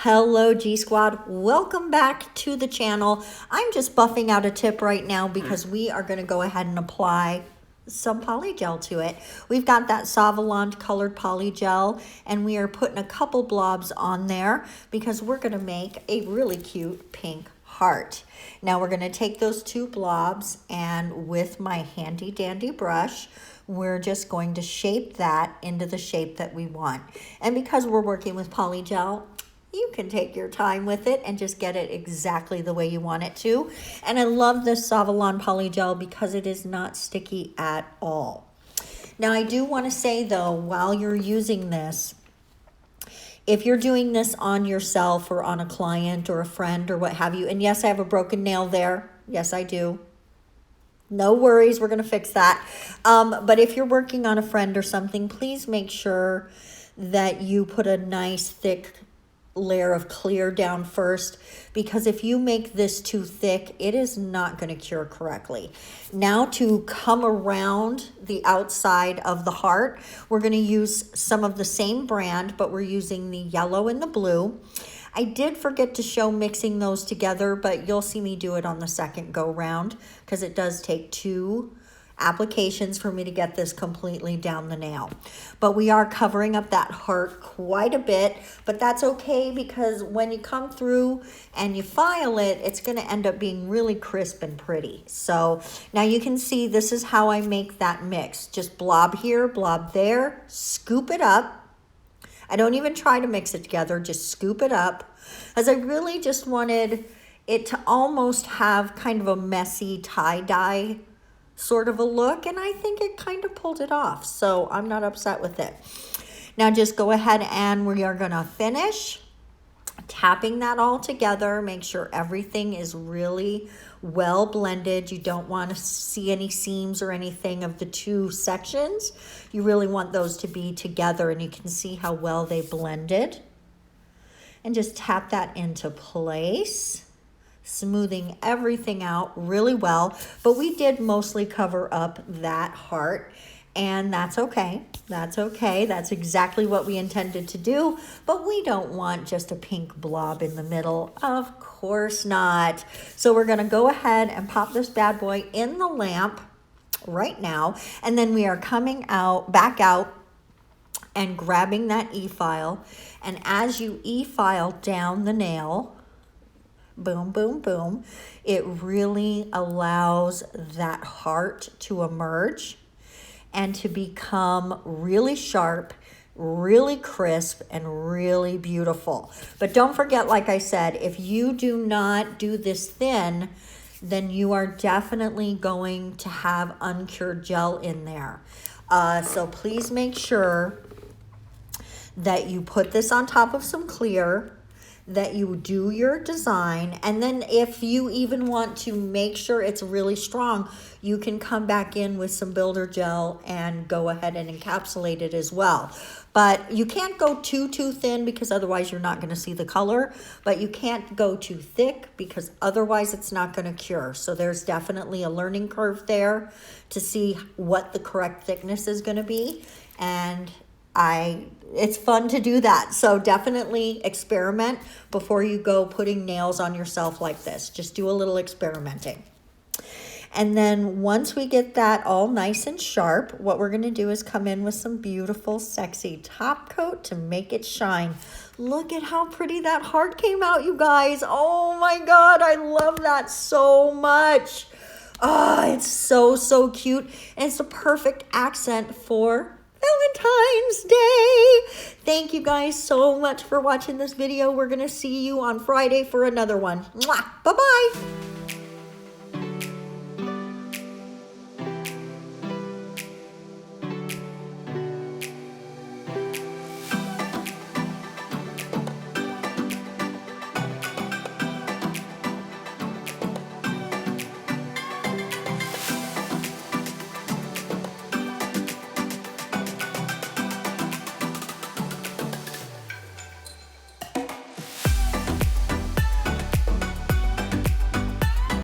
Hello G Squad, welcome back to the channel. I'm just buffing out a tip right now because we are going to go ahead and apply some polygel to it. We've got that Saviland colored polygel and we are putting a couple blobs on there because we're going to make a really cute pink heart. Now we're going to take those two blobs and with my handy dandy brush, we're just going to shape that into the shape that we want. And because we're working with polygel, you can take your time with it and just get it exactly the way you want it to. And I love this Saviland polygel because it is not sticky at all. Now I do want to say though, while you're using this, if you're doing this on yourself or on a client or a friend or what have you, and yes, I have a broken nail there. Yes, I do. No worries, we're going to fix that. But if you're working on a friend or something, please make sure that you put a nice thick layer of clear down first, because if you make this too thick, it is not going to cure correctly. Now to come around the outside of the heart, we're going to use some of the same brand, but we're using the yellow and the blue. I did forget to show mixing those together, but you'll see me do it on the second go round because it does take two applications for me to get this completely down the nail. But we are covering up that heart quite a bit, but that's okay because when you come through and you file it, it's going to end up being really crisp and pretty. So now you can see this is how I make that mix. Just blob here, blob there, scoop it up. I don't even try to mix it together, just scoop it up, as I really just wanted it to almost have kind of a messy tie-dye sort of a look, and I think it kind of pulled it off, so I'm not upset with it. Now just go ahead and we are going to finish tapping that all together. Make sure everything is really well blended. You don't want to see any seams or anything of the two sections. You really want those to be together, and you can see how well they blended. And just tap that into place, smoothing everything out really well. But we did mostly cover up that heart, and that's okay. That's okay. That's exactly what we intended to do, but we don't want just a pink blob in the middle. Of course not. So we're going to go ahead and pop this bad boy in the lamp right now, and then we are coming back out and grabbing that E-file, and as you E-file down the nail, boom, boom, boom, it really allows that heart to emerge and to become really sharp, really crisp, and really beautiful. But don't forget, like I said, if you do not do this thin, then you are definitely going to have uncured gel in there. So please make sure that you put this on top of some clear, that you do your design, and then if you even want to make sure it's really strong, you can come back in with some builder gel and go ahead and encapsulate it as well. But you can't go too thin because otherwise you're not going to see the color, but you can't go too thick because otherwise it's not going to cure. So there's definitely a learning curve there to see what the correct thickness is going to be, and it's fun to do that. So definitely experiment before you go putting nails on yourself like this. Just do a little experimenting. And then once we get that all nice and sharp, what we're going to do is come in with some beautiful, sexy top coat to make it shine. Look at how pretty that heart came out, you guys. Oh my God, I love that so much. Oh, it's so cute. And it's the perfect accent for Valentine's Day. Thank you guys so much for watching this video. We're going to see you on Friday for another one. Mwah! Bye-bye.